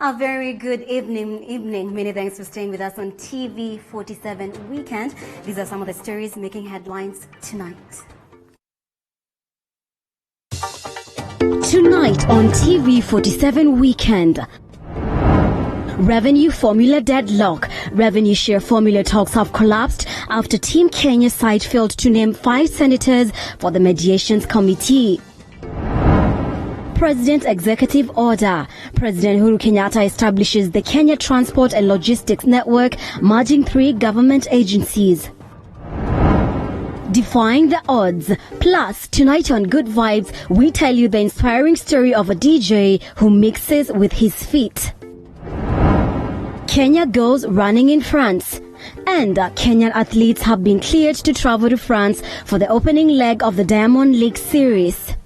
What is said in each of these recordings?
A very good evening. Many thanks for staying with us on TV47 Weekend. These are some of the stories making headlines tonight. Tonight on TV47 Weekend. Revenue formula deadlock. Revenue share formula talks have collapsed after Team Kenya side failed to name 5 senators for the mediations committee. President Executive Order. President Uhuru Kenyatta establishes the Kenya Transport and Logistics Network, merging 3 government agencies. Defying the odds. Plus, tonight on Good Vibes, we tell you the inspiring story of a DJ who mixes with his feet. Kenya goes running in France. And Kenyan athletes have been cleared to travel to France for the opening leg of the Diamond League series.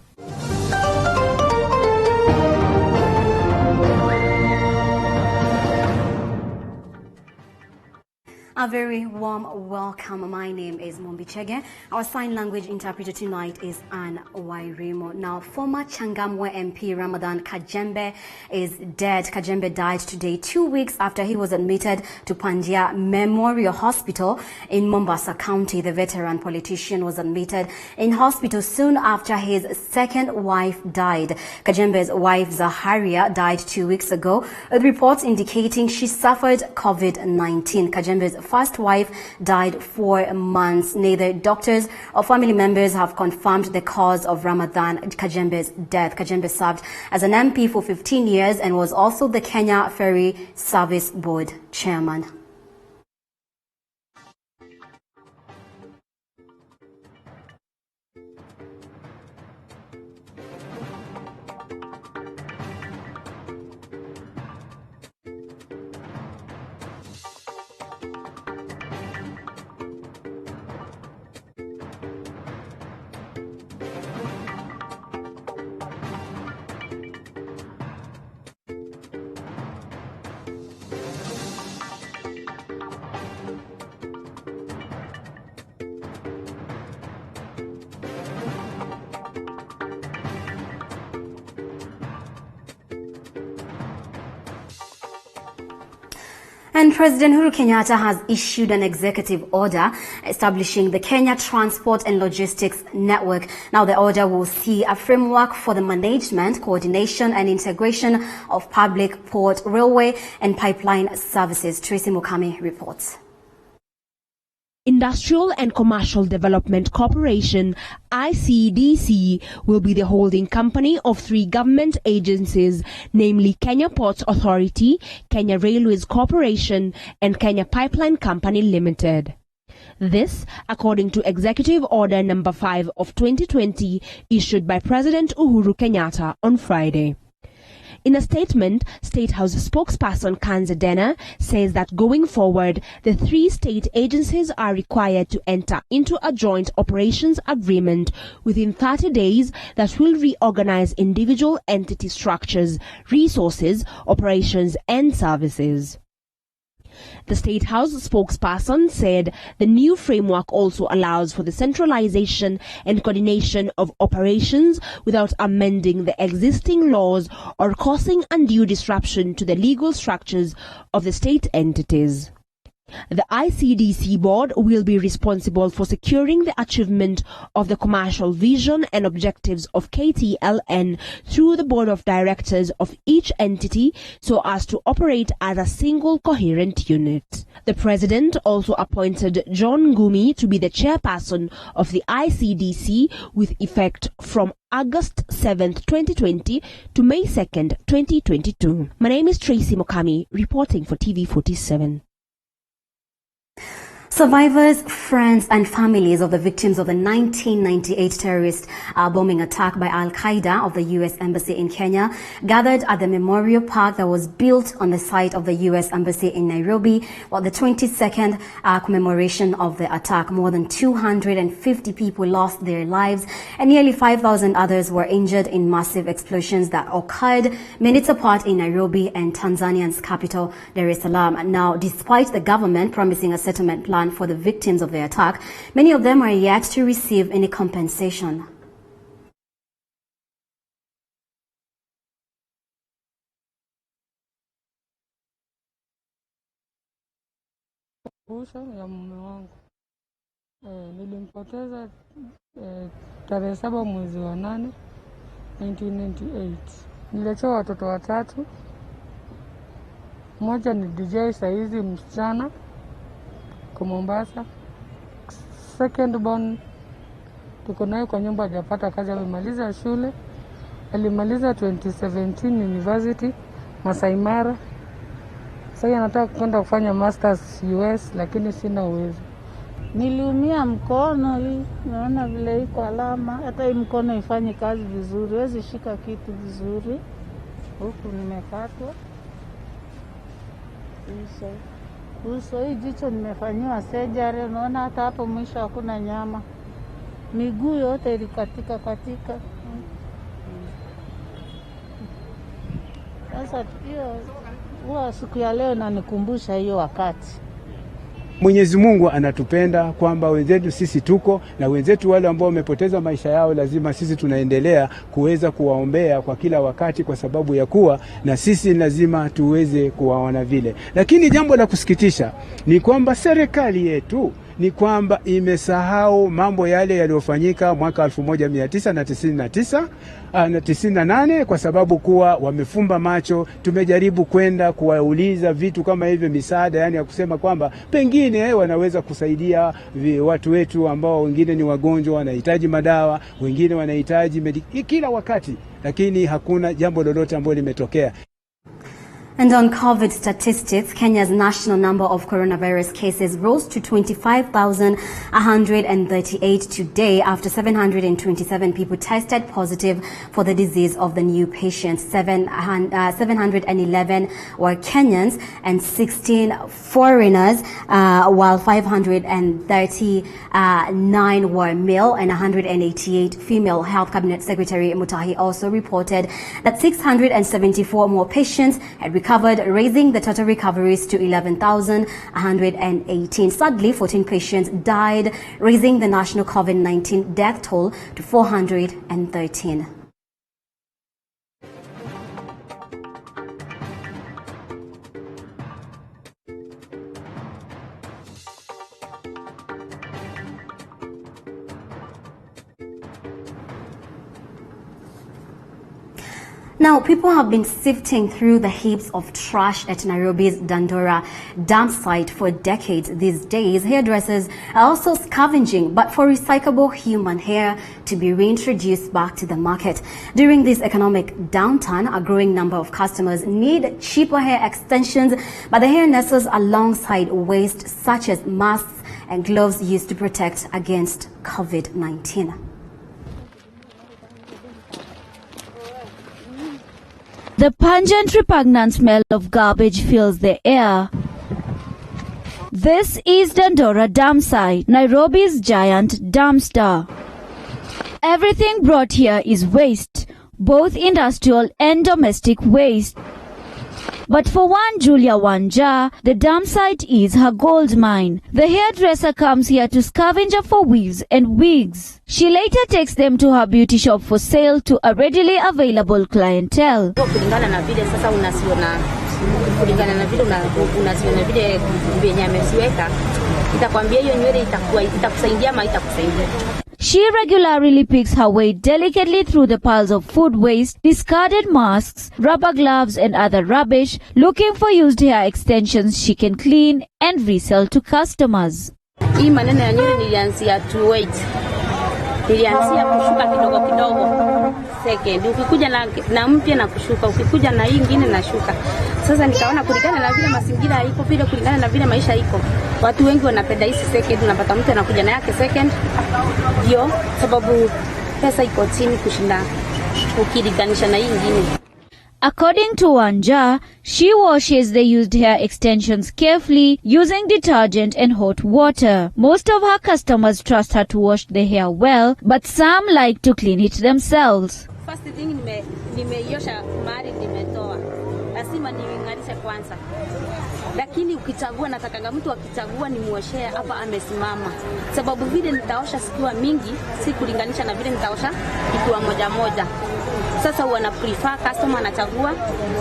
A very warm welcome. My name is Mombi Chege. Our sign language interpreter tonight is Anne Wairimo. Now, former Changamwe MP Ramadan Kajembe is dead. Kajembe died today, 2 weeks after he was admitted to Pandya Memorial Hospital in Mombasa County. The veteran politician was admitted in hospital soon after his second wife died. Kajembe's wife Zaharia died 2 weeks ago, with reports indicating she suffered COVID-19. Kajembe's first wife died 4 months. Neither doctors or family members have confirmed the cause of Ramadan Kajembe's death. Kajembe served as an MP for 15 years and was also the Kenya Ferry Service Board chairman. And President Uhuru Kenyatta has issued an executive order establishing the Kenya Transport and Logistics Network. Now, the order will see a framework for the management, coordination and integration of public, port, railway and pipeline services. Tracy Mukami reports. Industrial and Commercial Development Corporation, ICDC, will be the holding company of 3 government agencies, namely Kenya Ports Authority, Kenya Railways Corporation, and Kenya Pipeline Company Limited. This, according to Executive Order Number 5 of 2020, issued by President Uhuru Kenyatta on Friday. In a statement, State House spokesperson Kanza Dena says that going forward, the 3 state agencies are required to enter into a joint operations agreement within 30 days that will reorganize individual entity structures, resources, operations, and services. The State House spokesperson said the new framework also allows for the centralization and coordination of operations without amending the existing laws or causing undue disruption to the legal structures of the state entities. The ICDC board will be responsible for securing the achievement of the commercial vision and objectives of KTLN through the board of directors of each entity so as to operate as a single coherent unit. The president also appointed John Ngumi to be the chairperson of the ICDC with effect from August 7th, 2020 to May 2nd, 2022. My name is Tracy Mokami, reporting for TV47. Survivors, friends and families of the victims of the 1998 terrorist bombing attack by Al-Qaeda of the U.S. Embassy in Kenya gathered at the memorial park that was built on the site of the U.S. Embassy in Nairobi for the 22nd commemoration of the attack. More than 250 people lost their lives and nearly 5,000 others were injured in massive explosions that occurred minutes apart in Nairobi and Tanzania's capital, Dar es Salaam. Now, despite the government promising a settlement plan for the victims of the attack, many of them are yet to receive any compensation. Ya mume wangu nilimpoteza tarehe 7 mwezi wa 8 1998. Niliacha watoto watatu. Mmoja ni DJ saizi msichana kwa Mombasa. Second born tuko naye kwa nyumba, hajapata kazi, amemaliza shule. Alimaliza 2017 university Masai Mara. Sasa anataka kwenda kufanya masters US, lakini sina uwezo. Niliumia mkono hii, naona vile iko alama, hata hii mkono ifanye kazi vizuri, huwezi shika kitu vizuri. Huku nimekatwa uso, hii jicho nimefanyiwa surgery, unaona hata hapo mwisho hakuna nyama. Miguu yote ilikatika katika. Sasa hiyo huwa siku ya leo inanikumbusha hiyo wakati. Mwenyezi Mungu anatupenda kwamba wenzetu sisi tuko na wenzetu wale ambao wamepoteza maisha yao, lazima sisi tunaendelea kuweza kuwaombea kwa kila wakati, kwa sababu ya kuwa na sisi lazima tuweze kuwaona vile. Lakini jambo la kusikitisha ni kwamba serikali yetu ni kwamba imesahau mambo yale yaliyofanyika mwaka 1999 na 98, kwa sababu kuwa wamefumba macho. Tumejaribu kwenda kuwauliza vitu kama hivyo, misaada, yani ya kusema kwamba pengine wanaweza kusaidia watu wetu ambao wengine ni wagonjwa, wanahitaji madawa, wengine wanahitaji kila wakati, lakini hakuna jambo lolote ambalo limetokea. And on COVID statistics, Kenya's national number of coronavirus cases rose to 25,138 today after 727 people tested positive for the disease of the new patients. 711 were Kenyans and 16 foreigners, while 539 were male and 188 female. Health Cabinet Secretary Mutahi also reported that 674 more patients had recovered, raising the total recoveries to 11,118. Sadly, 14 patients died, raising the national COVID-19 death toll to 413. Now, people have been sifting through the heaps of trash at Nairobi's Dandora dump site for decades. These days, hairdressers are also scavenging, but for recyclable human hair to be reintroduced back to the market. During this economic downturn, a growing number of customers need cheaper hair extensions, but the hair nestles alongside waste such as masks and gloves used to protect against COVID-19. The pungent, repugnant smell of garbage fills the air. This is Dandora dump site, Nairobi's giant dumpster. Everything brought here is waste, both industrial and domestic waste. But for one Julia Wanja, the dump site is her gold mine. The hairdresser comes here to scavenge for weaves and wigs. She later takes them to her beauty shop for sale to a readily available clientele. Kulingana na vile sasa unasiona kulingana na vile unaziona vile vyenye ameziweka, itakwambia hiyo nywele itakusaidia ama itakusaidia. She regularly picks her way delicately through the piles of food waste, discarded masks, rubber gloves and other rubbish, looking for used hair extensions she can clean and resell to customers. Hii maneno ya nywele nilianzia to wait. Nilianzia kushuka kidogo second. Ukikuja na mpya na kushuka, ukikuja na hii nyingine na shuka. Sasa nikaona kulingana na vile mazingira iko vile, kulingana na vile maisha iko, watu wengi wanapenda hizi second. Unapata mtu anakuja na yake second, ndio sababu pesa iko chini kushinda ukilinganisha na hii nyingine. According to Wanja, she washes the used hair extensions carefully using detergent and hot water. Most of her customers trust her to wash the hair well, but some like to clean it themselves. First thing nimeiosha mahali nimetoa. Lazima niingarishe kwanza. Lakini ukichagua, natakanga mtu akichagua ni muoshea hapa amesimama. Sababu vile nitaosha sikiwa mingi, si kulinganisha na vile nitaosha ikiwa moja. Sasa wana prefer customer anachagua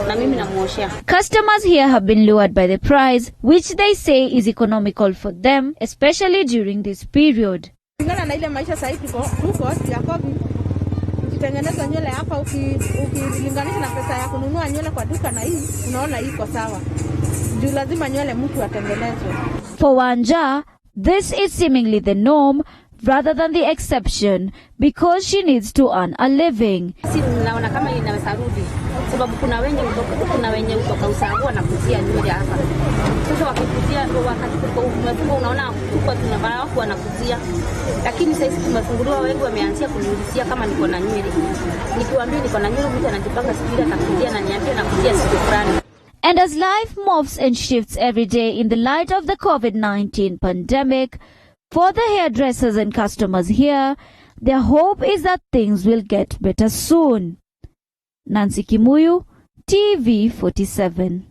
na mimi namuoshea. Customers here have been lured by the price, which they say is economical for them, especially during this period. Kulingana na ile maisha sasa hivi tuko ya COVID, ukitengeneza nywele hapa ukilinganisha na pesa ya kununua nywele kwa duka na hii, unaona iko sawa. Juu lazima nywele mtu atengenezwe. For Wanja, this is seemingly the norm rather than the exception because she needs to earn a living. Si naona kama inaweza rudi sababu kuna wenye kutoka usahau na kuzia nywele hapa. Sasa wakikuzia wakati umefunga unaona tuko tunabaya wako wanakuzia. Lakini sasa tumefunguliwa, wengi wameanzia kuniulizia kama niko na nywele. Nikiwaambia niko na nywele, mtu anajipanga sikira atakuzia na niambia na kuzia siku fulani. And as life morphs and shifts every day in the light of the COVID-19 pandemic, for the hairdressers and customers here, their hope is that things will get better soon. Nancy Kimuyu, TV47.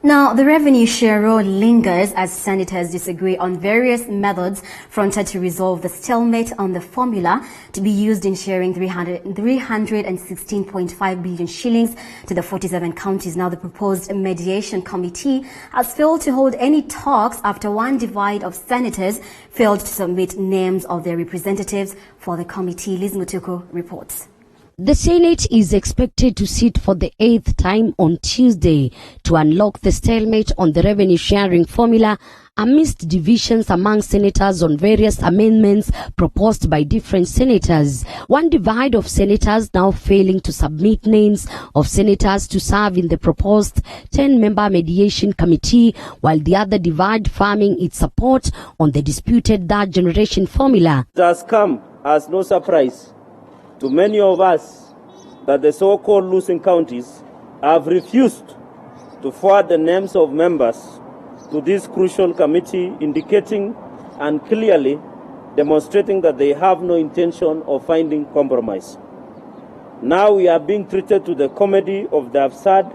Now, the revenue share row lingers as senators disagree on various methods fronted to resolve the stalemate on the formula to be used in sharing 316.5 billion shillings to the 47 counties. Now, the proposed mediation committee has failed to hold any talks after one divide of senators failed to submit names of their representatives for the committee. Liz Mutuku reports. The Senate is expected to sit for the 8th time on Tuesday to unlock the stalemate on the revenue sharing formula amidst divisions among senators on various amendments proposed by different senators. One divide of senators now failing to submit names of senators to serve in the proposed 10-member mediation committee, while the other divide firming its support on the disputed third generation formula. It has come as no surprise to many of us that the so-called losing counties have refused to forward the names of members to this crucial committee, indicating and clearly demonstrating that they have no intention of finding compromise. Now we are being treated to the comedy of the absurd,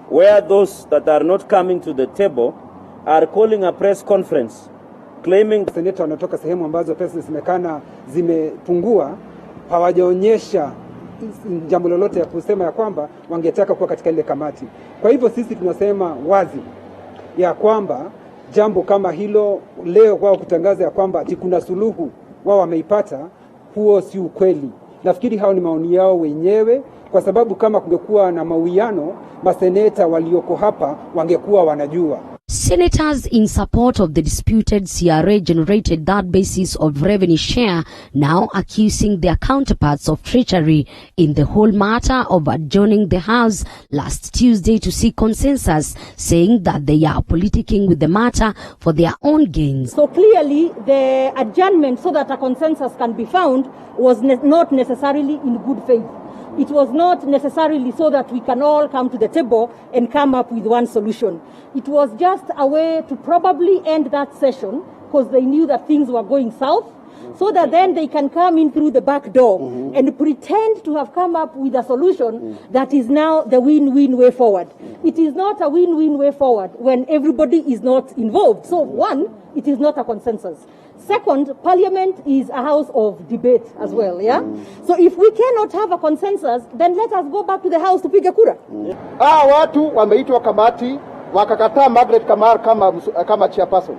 where those that are not coming to the table are calling a press conference, claiming seneta wanatoka sehemu ambazo pesa zisemekana zimepungua, hawajaonyesha jambo lolote ya kusema ya kwamba wangetaka kuwa katika ile kamati. Kwa hivyo sisi tunasema wazi ya kwamba jambo kama hilo leo kwao kutangaza ya kwamba kuna suluhu wao wameipata, huo si ukweli. Nafikiri hao ni maoni yao wenyewe, kwa sababu kama kungekuwa na mawiano, maseneta walioko hapa wangekuwa wanajua. Senators in support of the disputed CRA generated that basis of revenue share now accusing their counterparts of treachery in the whole matter of adjourning the House last Tuesday to seek consensus, saying that they are politicking with the matter for their own gains. So clearly the adjournment so that a consensus can be found was not necessarily in good faith. It was not necessarily so that we can all come to the table and come up with one solution. It was just a way to probably end that session because they knew that things were going south, so that then they can come in through the back door and pretend to have come up with a solution that is now the win-win way forward. It is not a win-win way forward when everybody is not involved. So one, it is not a consensus. Second, Parliament is a house of debate as well, yeah? So if we cannot have a consensus, then let us go back to the house to piga kura. Watu wameitwa kamati, wakakataa Margaret Kamar kama chairperson.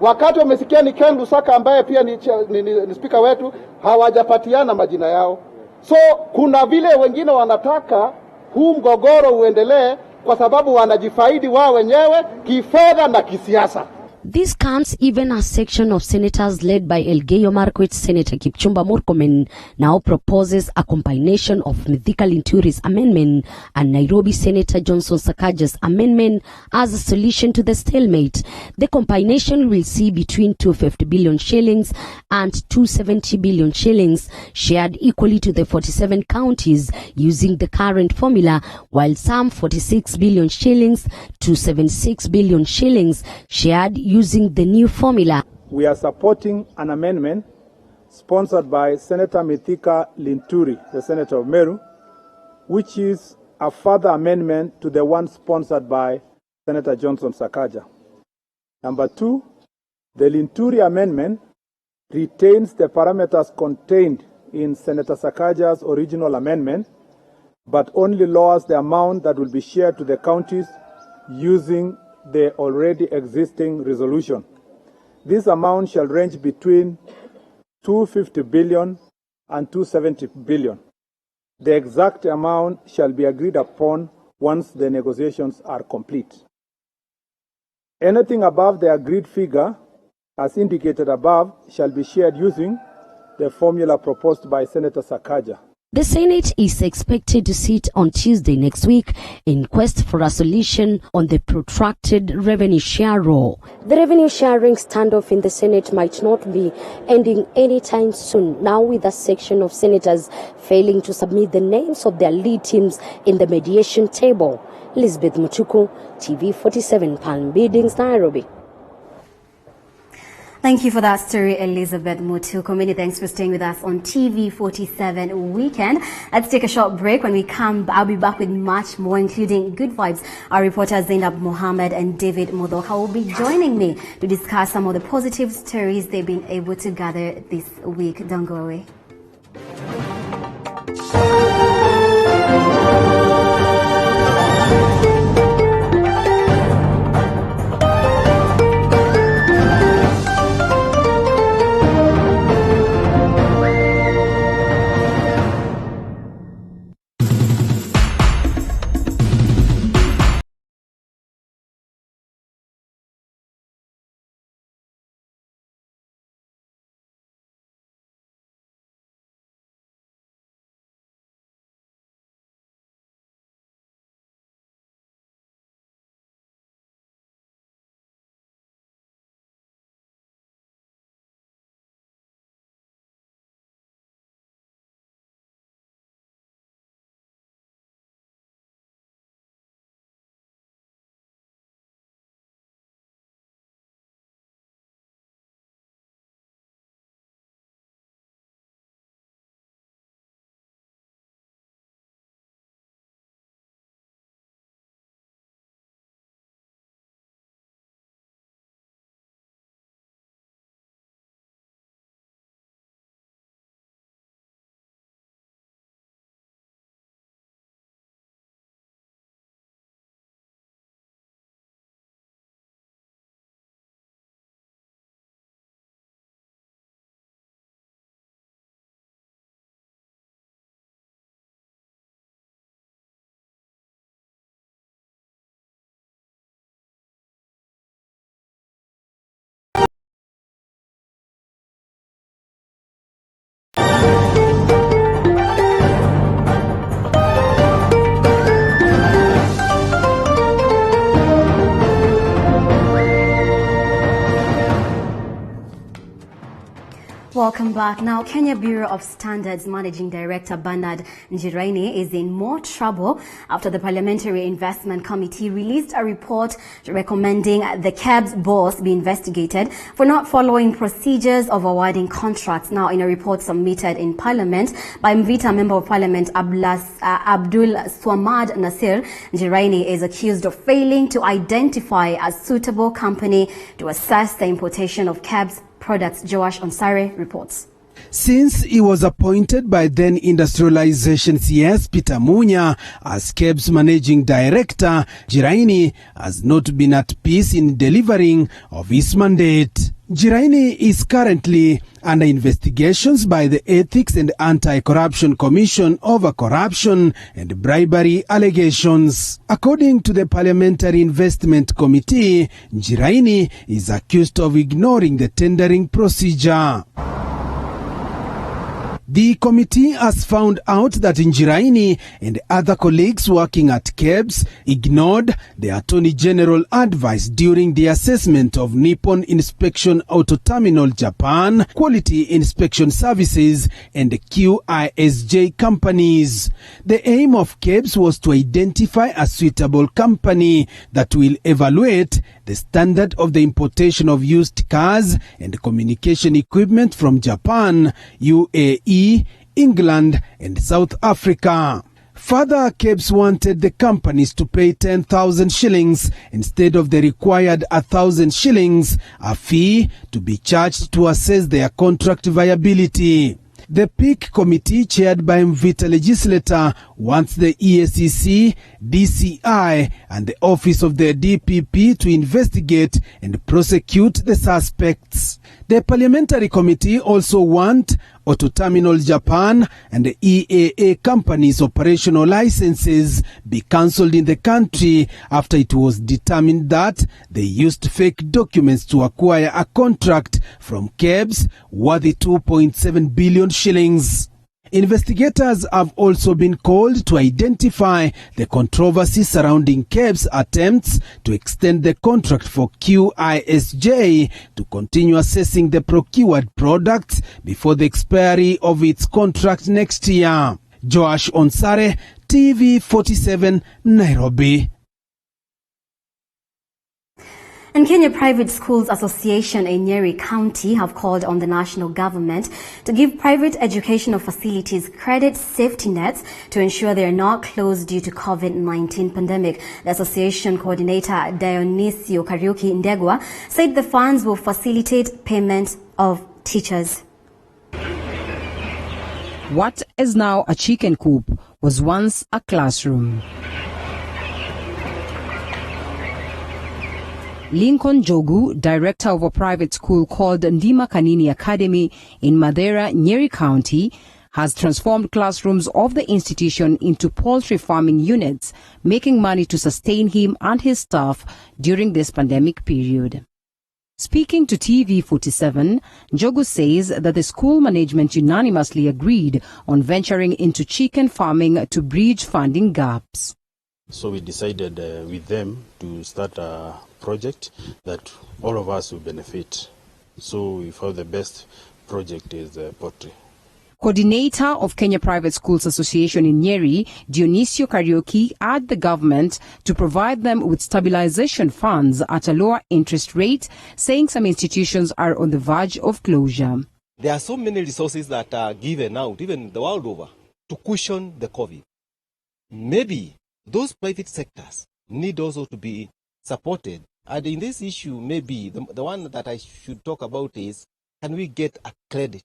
Wakati wamesikia ni Ken Lusaka ambaye pia ni speaker wetu, hawajapatiana majina yao. So kuna vile wengine wanataka huu mgogoro uendelee kwa sababu wanajifaidi wao wenyewe kifedha na kisiasa. This comes even as section of senators led by Elgeyo Marakwet Senator Kipchumba Murkomen now proposes a combination of Mithika Linturi's amendment and Nairobi Senator Johnson Sakaja's amendment as a solution to the stalemate. The combination will see between 250 billion shillings and 270 billion shillings shared equally to the 47 counties using the current formula, while some 46 billion shillings to 76 billion shillings shared using the new formula. We are supporting an amendment sponsored by Senator Mithika Linturi, the Senator of Meru, which is a further amendment to the one sponsored by Senator Johnson Sakaja. Number 2, the Linturi amendment retains the parameters contained in Senator Sakaja's original amendment, but only lowers the amount that will be shared to the counties using the already existing resolution. This amount shall range between 250 billion and 270 billion. The exact amount shall be agreed upon once the negotiations are complete. Anything above the agreed figure, as indicated above, shall be shared using the formula proposed by Senator Sakaja. The Senate is expected to sit on Tuesday next week in quest for a solution on the protracted revenue share row. The revenue sharing standoff in the Senate might not be ending anytime soon, now with a section of senators failing to submit the names of their lead teams in the mediation table. Elizabeth Mutuku, TV47, Palm Buildings, Nairobi. Thank you for that story, Elizabeth Mutuku. Many thanks for staying with us on TV47 Weekend. Let's take a short break. When we come, I'll be back with much more, including Good Vibes. Our reporters Zainab Mohammed and David Modoka will be joining me to discuss some of the positive stories they've been able to gather this week. Don't go away. Welcome back. Now, Kenya Bureau of Standards Managing Director Bernard Njiraini is in more trouble after the Parliamentary Investment Committee released a report recommending the KEBS boss be investigated for not following procedures of awarding contracts. Now, in a report submitted in Parliament by Mvita Member of Parliament Abdul Swamad Nasir, Njiraini is accused of failing to identify a suitable company to assess the importation of KEBS products. Joash Onsare reports. Since he was appointed by then Industrialization CS Peter Munya as KEBS Managing Director, Jiraini has not been at peace in delivering of his mandate. Jiraini is currently under investigations by the Ethics and Anti-Corruption Commission over corruption and bribery allegations. According to the Parliamentary Investment Committee, Jiraini is accused of ignoring the tendering procedure. The committee has found out that Njiraini and other colleagues working at KEBS ignored the Attorney General advice during the assessment of Nippon Inspection Auto Terminal Japan, Quality Inspection Services, and QISJ companies. The aim of KEBS was to identify a suitable company that will evaluate the standard of the importation of used cars and communication equipment from Japan, UAE, England, and South Africa. Further, KEBS wanted the companies to pay 10,000 shillings instead of the required 1,000 shillings, a fee to be charged to assess their contract viability. The PIC committee, chaired by Mvita legislator, wants the EACC, DCI, and the Office of the DPP to investigate and prosecute the suspects. The parliamentary committee also want Auto Terminal Japan and the EAA companies' operational licenses be cancelled in the country after it was determined that they used fake documents to acquire a contract from KEBS worth 2.7 billion shillings. Investigators have also been called to identify the controversy surrounding KEBS' attempts to extend the contract for QISJ to continue assessing the procured products before the expiry of its contract next year. Joash Onsare, TV47, Nairobi. And Kenya Private Schools Association in Nyeri County have called on the national government to give private educational facilities credit safety nets to ensure they are not closed due to COVID-19 pandemic. The association coordinator Dionisio Kariuki Ndegwa said the funds will facilitate payment of teachers. What is now a chicken coop was once a classroom. Lincoln Jogu, director of a private school called Ndima Kanini Academy in Madera, Nyeri County, has transformed classrooms of the institution into poultry farming units, making money to sustain him and his staff during this pandemic period. Speaking to TV47, Jogu says that the school management unanimously agreed on venturing into chicken farming to bridge funding gaps. So we decided with them to start a project that all of us will benefit. So we found the best project is poultry. Coordinator of Kenya Private Schools Association in Nyeri, Dionisio Kariuki, urged the government to provide them with stabilization funds at a lower interest rate, saying some institutions are on the verge of closure. There are so many resources that are given out, even the world over, to cushion the COVID. Maybe those private sectors need also to be supported. And in this issue, maybe the one that I should talk about is, can we get a credit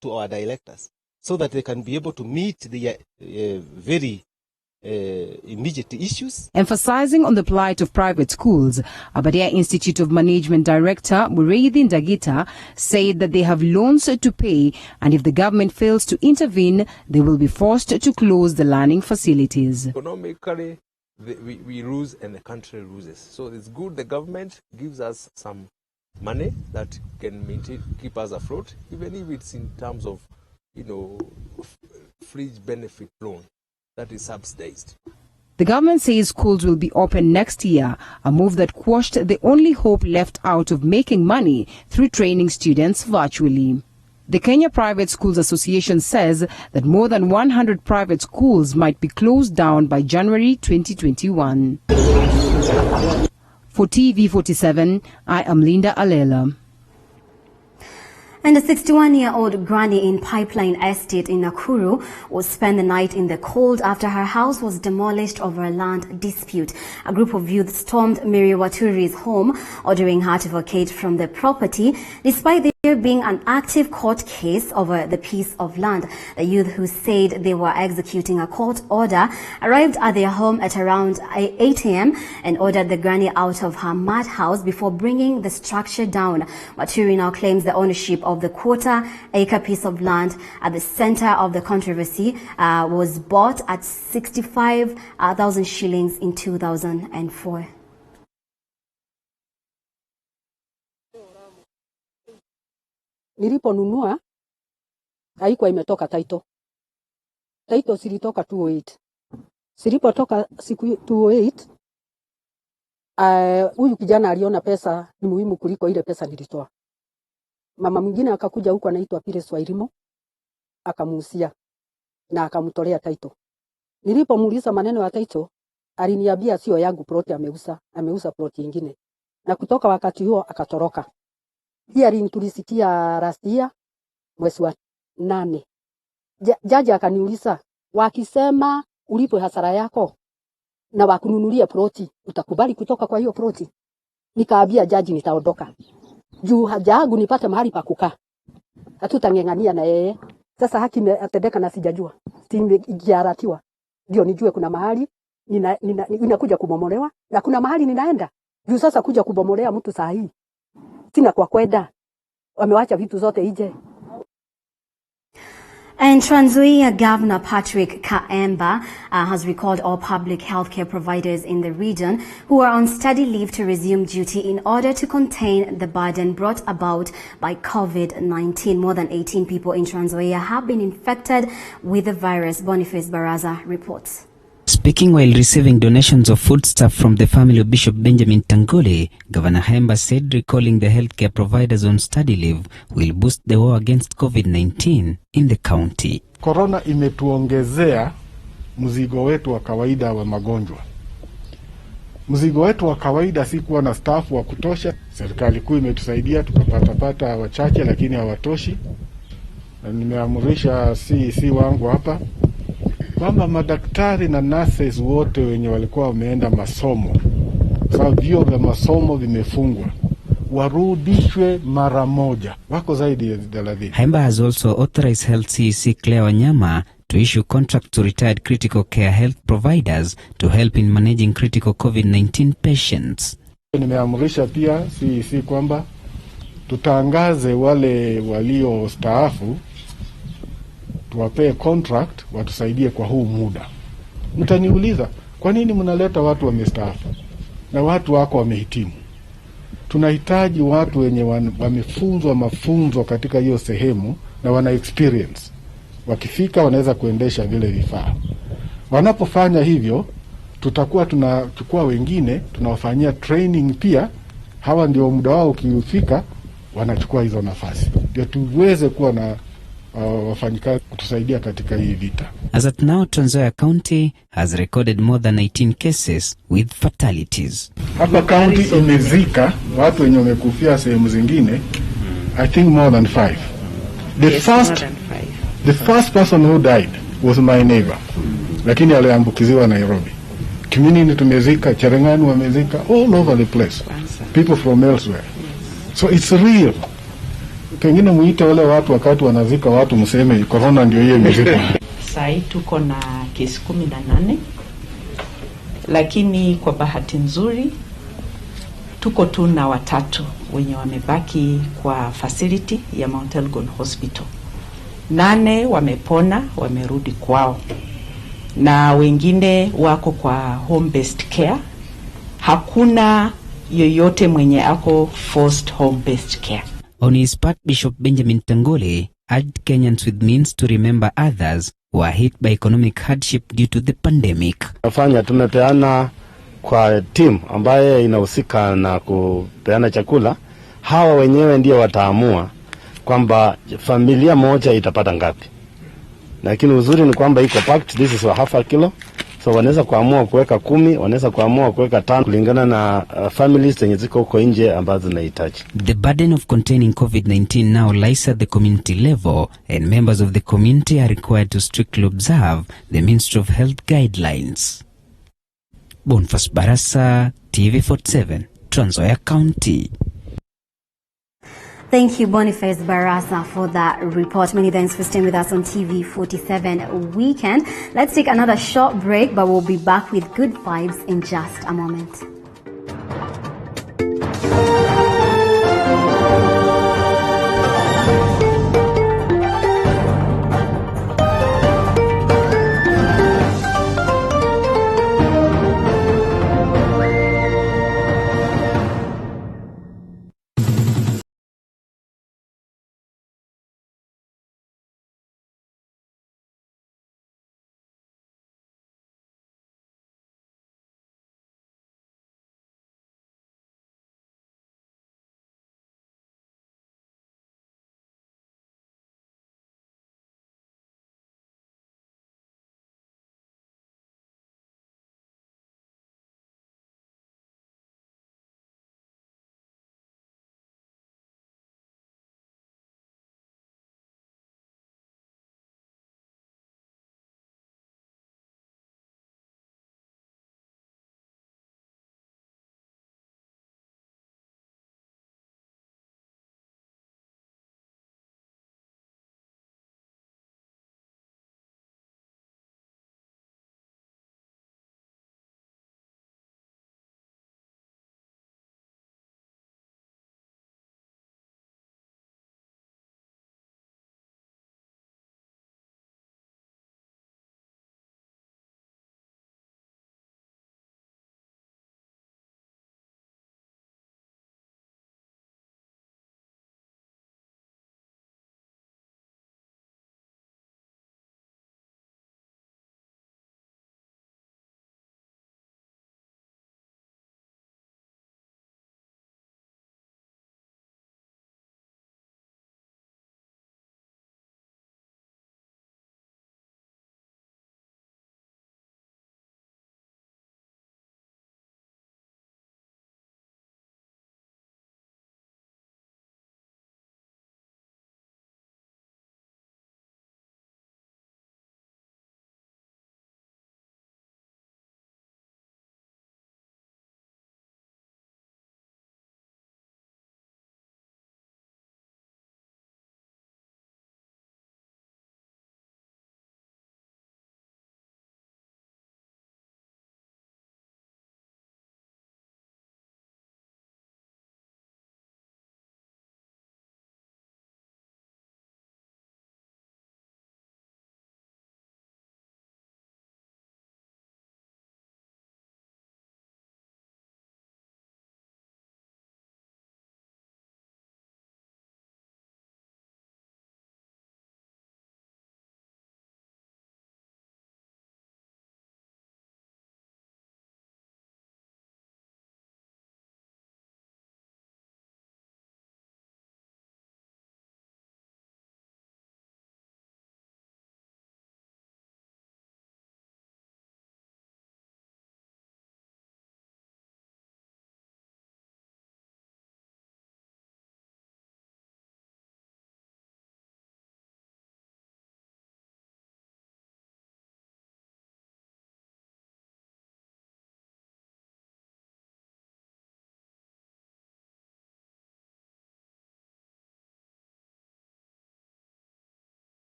to our directors so that they can be able to meet the very immediate issues? Emphasizing on the plight of private schools, Abadia Institute of Management Director Mureithi Ndagita said that they have loans to pay, and if the government fails to intervene, they will be forced to close the learning facilities. Economically, we lose and the country loses. So it's good the government gives us some money that can keep us afloat, even if it's in terms of, fringe benefit loan that is subsidized. The government says schools will be open next year, a move that quashed the only hope left out of making money through training students virtually. The Kenya Private Schools Association says that more than 100 private schools might be closed down by January 2021. For TV47, I am Linda Alela. And a 61-year-old granny in Pipeline Estate in Nakuru was spent the night in the cold after her house was demolished over a land dispute. A group of youth stormed Mary Waturi's home, ordering her to vacate from the property, despite the There being an active court case over the piece of land. The youth who said they were executing a court order arrived at their home at around 8 a.m. and ordered the granny out of her madhouse before bringing the structure down. Maturi now claims the ownership of the quarter-acre piece of land at the center of the controversy was bought at 65,000 shillings in 2004. Niliponunua haikuwa imetoka title. Title zilitoka 208. Zilipotoka siku 208, huyu kijana aliona pesa ni muhimu kuliko ile pesa nilitoa. Mama mwingine akakuja huko anaitwa Pires Wairimo akamuhusia na akamtolea title. Nilipomuuliza maneno ya title, aliniambia sio yangu, plot ameuza plot nyingine. Na kutoka wakati huo akatoroka. Hii tulisikia last year mwezi wa 8. Jaji akaniuliza, wakisema ulipo hasara yako na wakununulia ploti, utakubali kutoka kwa hiyo ploti? Nikaambia jaji nitaondoka. Juu hajagu nipate mahali pa kukaa. Hatutangengania na yeye. Sasa haki imetendeka na sijajua. Simejaratiwa. Ndio nijue kuna mahali inakuja kubomolewa na kuna mahali ninaenda. Juu sasa kuja kubomolea mtu saa hii sina kwa kwenda. Wamewacha vitu zote ije. And Trans Nzoia Governor Patrick Kaemba has recalled all public healthcare providers in the region who are on study leave to resume duty in order to contain the burden brought about by COVID-19. More than 18 people in Trans Nzoia have been infected with the virus. Boniface Baraza reports. Speaking while receiving donations of foodstuff from the family of Bishop Benjamin Tangole, Governor Kaemba said recalling the healthcare providers on study leave will boost the war against COVID-19 in the county. Corona imetuongezea mzigo wetu wa kawaida wa magonjwa. Mzigo wetu wa kawaida si kuwa na staff wa kutosha. Serikali kuu imetusaidia tukapata wachache lakini hawatoshi. Nimeamurisha CEC wangu hapa kwamba madaktari na nurses wote wenye walikuwa wameenda masomo, sababu vyuo vya masomo vimefungwa, warudishwe mara moja. Wako zaidi ya 30. Kaemba has also authorized Health CEC Claire Wanyama to issue contract to retired critical care health providers to help in managing critical COVID-19 patients. Nimeamurisha pia CEC kwamba tutangaze wale walio staafu tuwapee contract watusaidie kwa huu muda. Mtaniuliza, kwa nini mnaleta watu wamestaafu na watu wako wamehitimu? Tunahitaji watu wenye wamefunzwa mafunzo katika hiyo sehemu na wana experience. Wakifika wanaweza kuendesha vile vifaa. Wanapofanya hivyo, tutakuwa tunachukua wengine, tunawafanyia training pia. Hawa ndio muda wao ukifika wanachukua hizo nafasi. Ndio tuweze kuwa na wafanyikazi kutusaidia katika hii vita. As at now, Trans Nzoia County has recorded more than 18 cases with fatalities. Hapa county imezika watu wenye wamekufia sehemu zingine, I think more than 5. The first person who died was my neighbor. Lakini aliambukiziwa Nairobi. Community tumezika, Cherengani wamezika, all over the place. People from elsewhere. So it's real. Pengine muite wale watu wakati wanazika watu mseme corona ndio hiyo imezika. Sai tuko na kesi 18. Lakini kwa bahati nzuri tuko tu na watatu wenye wamebaki kwa facility ya Mount Elgon Hospital. 8 wamepona, wamerudi kwao. Na wengine wako kwa home based care. Hakuna yoyote mwenye ako forced home based care. On his part, Bishop Benjamin Tangole urged Kenyans with means to remember others who are hit by economic hardship due to the pandemic. Tumepeana kwa team ambaye inahusika na kupeana chakula. Hawa wenyewe ndio wataamua kwamba familia moja itapata ngapi. Lakini uzuri ni kwamba iko packed, this is half a kilo. So wanaweza kuamua kuweka 10, wanaweza kuamua kuweka 5 kulingana na families zenye ziko huko nje ambazo zinahitaji. The burden of containing COVID-19 now lies at the community level, and members of the community are required to strictly observe the Ministry of Health guidelines. Boniface Barasa, TV47, Trans Nzoia County. Thank you, Boniface Barasa, for that report. Many thanks for staying with us on TV47 Weekend. Let's take another short break, but we'll be back with good vibes in just a moment.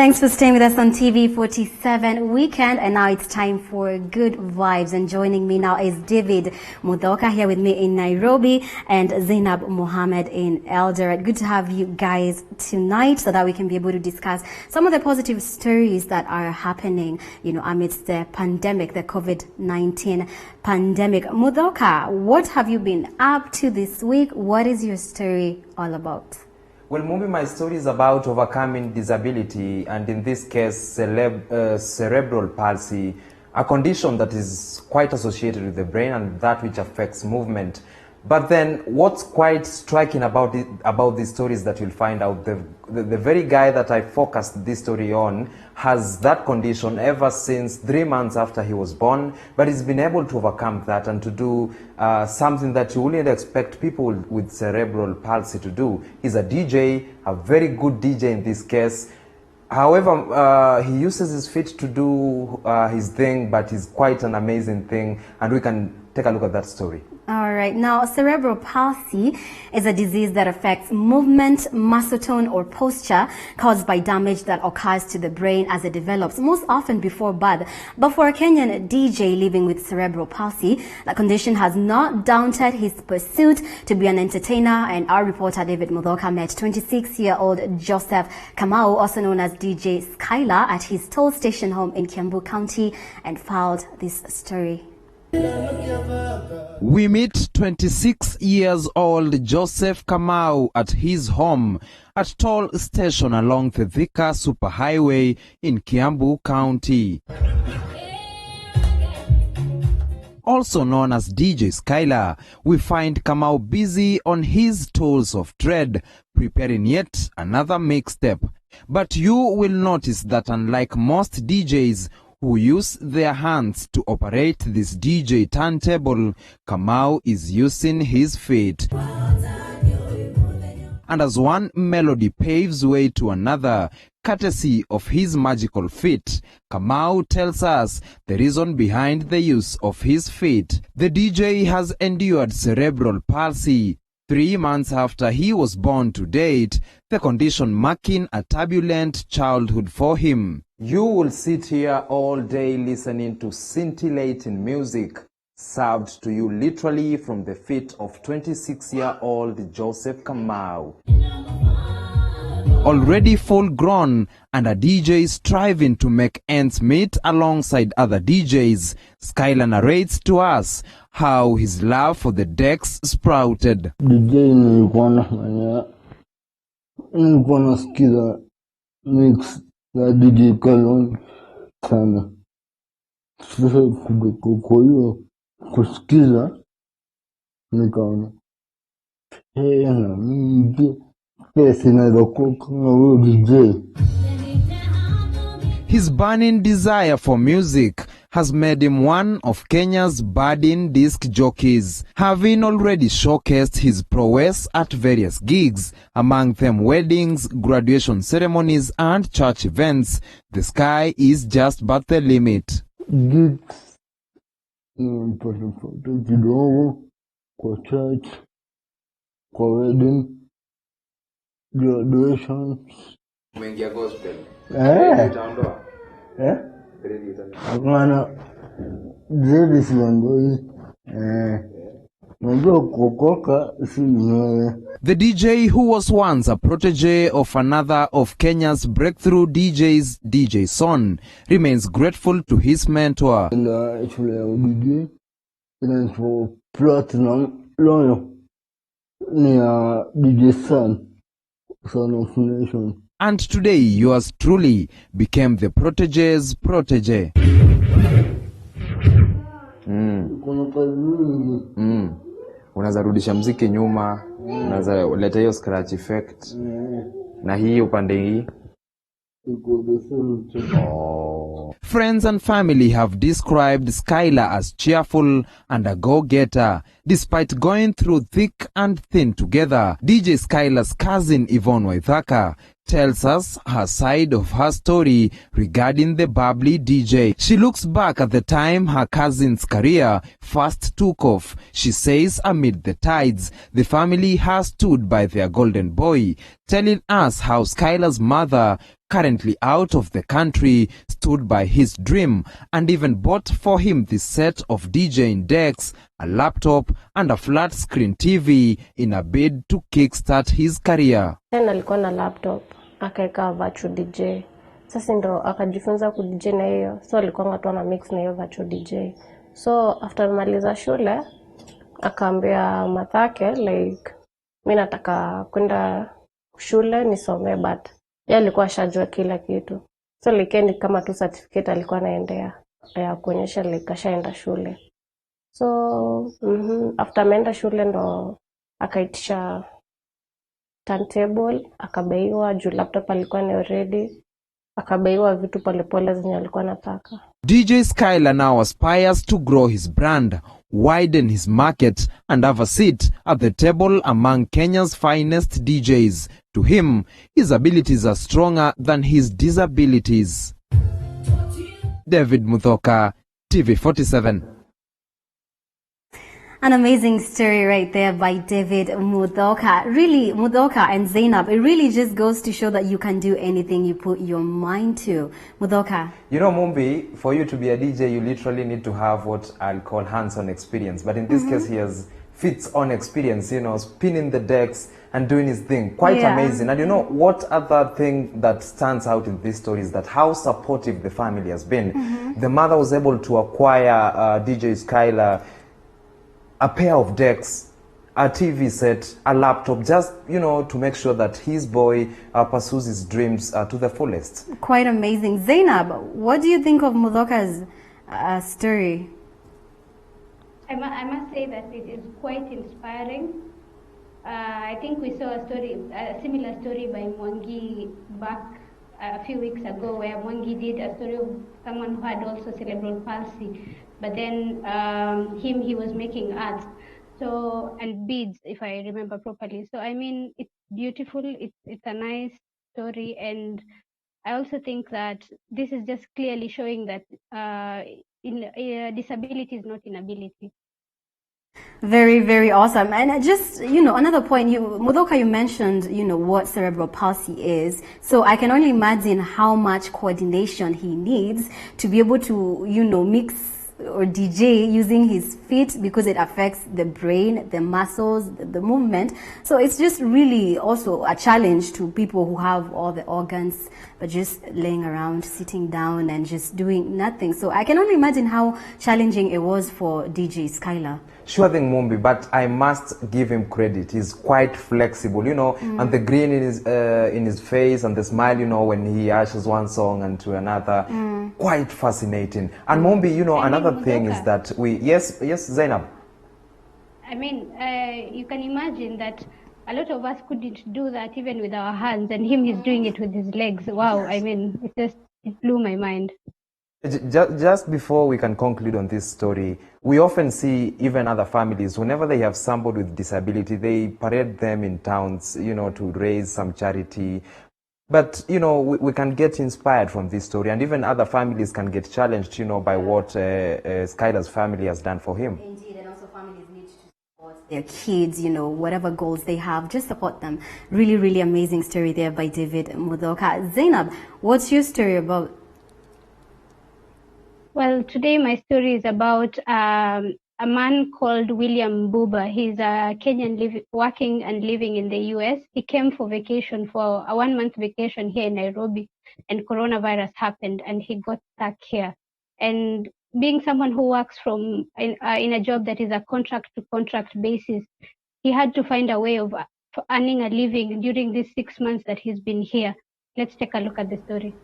Thanks for staying with us on TV47 Weekend, and now it's time for Good Vibes. And joining me now is David Mudhoka here with me in Nairobi and Zainab Mohammed in Eldoret. Good to have you guys tonight so that we can be able to discuss some of the positive stories that are happening, amidst the pandemic, the COVID-19 pandemic. Mudhoka, what have you been up to this week? What is your story all about? Well, Mumbi, my story is about overcoming disability, and in this case, cerebral palsy, a condition that is quite associated with the brain and that which affects movement. But then what's quite striking about this story is that you'll find out the very guy that I focused this story on has that condition ever since 3 months after he was born, but he's been able to overcome that and to do something that you wouldn't expect people with cerebral palsy to do. He's a DJ, a very good DJ in this case. However, he uses his feet to do his thing, but it's quite an amazing thing, and we can take a look at that story. All right. Now, cerebral palsy is a disease that affects movement, muscle tone, or posture caused by damage that occurs to the brain as it develops, most often before birth. But for a Kenyan DJ living with cerebral palsy, the condition has not daunted his pursuit to be an entertainer, and our reporter David Mudhoka met 26-year-old Joseph Kamau, also known as DJ Skylar, at his toll station home in Kiambu County and filed this story. We meet 26-years-old Joseph Kamau at his home at toll station along the Thika Superhighway in Kiambu County. Also known as DJ Skylar, we find Kamau busy on his tools of trade, preparing yet another mixtape. But you will notice that unlike most DJs who use their hands to operate this DJ turntable, Kamau is using his feet. And as one melody paves way to another, courtesy of his magical feet, Kamau tells us the reason behind the use of his feet. The DJ has endured cerebral palsy 3 months after he was born to date, the condition marking a turbulent childhood for him. You will sit here all day listening to scintillating music served to you literally from the feet of 26-year-old Joseph Kamau. Already full grown and a DJ striving to make ends meet alongside other DJs, Skylar narrates to us how his love for the decks sprouted. nilikuwa nasikiza mix ya DJ Kalon sana. Sasa kwa hiyo kusikiza nikaona na mimi pesa inaweza kuwa kama huyo DJ. His burning desire for music has made him one of Kenya's budding disc jockeys, having already showcased his prowess at various gigs, among them weddings, graduation ceremonies, and church events. The sky is just but the limit. Gigs pata kidogo kwa church, kwa wedding, graduations. Umeingia gospel. Utaondoa? Hapana. Zedi siondoi. The DJ, who was once a protege of another of Kenya's breakthrough DJs, DJ Son, remains grateful to his mentor. DJ for platinum loyal near DJ Son of Nation. And today, yours truly became the protege's protege. Unaweza rudisha mziki nyuma, unaweza leta hiyo scratch effect. Na hii upande hii. Friends and family have described Skylar as cheerful and a go-getter. Despite going through thick and thin together, DJ Skylar's cousin Yvonne Waithaka tells us her side of her story regarding the bubbly DJ. She looks back at the time her cousin's career first took off. She says amid the tides, the family has stood by their golden boy, telling us how Skylar's mother currently out of the country, stood by his dream and even bought for him the set of DJing decks, a laptop and a flat screen TV in a bid to kickstart his career. Tena alikuwa na laptop, akaeka virtual DJ. Sasa ndo akajifunza ku DJ na hiyo. So alikuwa tu ana mix na hiyo virtual DJ. So after maliza shule, akaambia mathake like mimi nataka kwenda shule nisome, but yeye alikuwa ashajua kila kitu. So like kama tu certificate alikuwa anaendea ya kuonyesha like ashaenda shule. So after ameenda shule ndo akaitisha turntable, akabaiwa juu laptop alikuwa ni already, akabaiwa vitu polepole zenye alikuwa anataka. DJ Skylar now aspires to grow his brand, widen his market and have a seat at the table among Kenya's finest DJs. To him, his abilities are stronger than his disabilities. David Muthoka, TV47. An amazing story right there by David Muthoka. Really, Muthoka and Zainab, it really just goes to show that you can do anything you put your mind to. Muthoka. You know, Mumbi, for you to be a DJ, you literally need to have what I'll call hands-on experience. But in this case, he has fits-on experience, you know, spinning the decks and doing his thing. Quite amazing. And you know, what other thing that stands out in this story is that how supportive the family has been. The mother was able to acquire DJ Skylar a pair of decks, a TV set, a laptop, just, you know, to make sure that his boy pursues his dreams to the fullest. Quite amazing. Zainab, what do you think of Muthoka's story? I must say that it is quite inspiring. I think we saw a similar story by Mwangi back a few weeks ago, where Mwangi did a story of someone who had also cerebral palsy. But then he was making art, so, and beads, if I remember properly. So I mean, it's beautiful. It's a nice story, and I also think that this is just clearly showing that disability is not inability. Very, very awesome. And just, you know, another point, Muthoka, you mentioned, you know, what cerebral palsy is. So I can only imagine how much coordination he needs to be able to, you know, mix or DJ using his feet, because it affects the brain, the muscles, the movement. So it's just really also a challenge to people who have all the organs but just laying around, sitting down and just doing nothing. So I can only imagine how challenging it was for DJ Skylar. Sure thing, Mumbi, but I must give him credit. He's quite flexible, you know, and the grin in his face and the smile, you know, when he ushers one song and to another. Quite fascinating. And Mumbi, you know, another thing is that yes, Zainab. I mean, you can imagine that a lot of us couldn't do that even with our hands, and he's doing it with his legs. Wow, I mean, it blew my mind. Just before we can conclude on this story, we often see even other families, whenever they have somebody with disability, they parade them in towns, you know, to raise some charity. But, you know, we can get inspired from this story, and even other families can get challenged, you know, by what Skylar's family has done for him. Indeed, and also families need to support their kids, you know, whatever goals they have, just support them. Really, really amazing story there by David Muthoka. Zainab, what's your story about? Well, today my story is about a man called William Buba. He's a Kenyan working and living in the US. He came for vacation, for a 1-month vacation here in Nairobi, and coronavirus happened and he got stuck here. And being someone who works in a job that is a contract to contract basis, he had to find a way of earning a living during these 6 months that he's been here. Let's take a look at the story.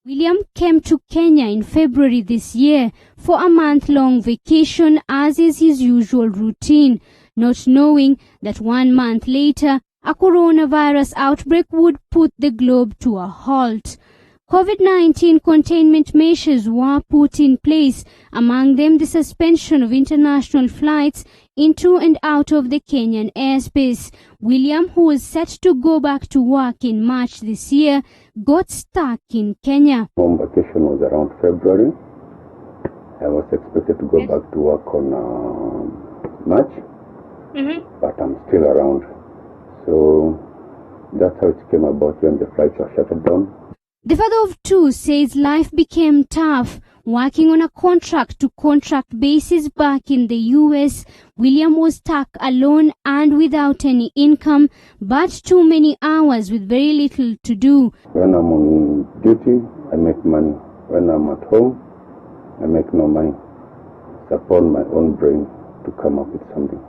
William came to Kenya in February this year for a month-long vacation, as is his usual routine, not knowing that 1 month later, a coronavirus outbreak would put the globe to a halt. COVID-19 containment measures were put in place, among them the suspension of international flights into and out of the Kenyan airspace. William, who was set to go back to work in March this year, got stuck in Kenya. Home vacation was around February, I was expected to go back to work on March, but I'm still around. So that's how it came about when the flights were shut down. The father of two says life became tough. Working on a contract-to-contract basis back in the US, William was stuck alone and without any income, but too many hours with very little to do. When I'm on duty, I make money. When I'm at home, I make no money. It's upon my own brain to come up with something.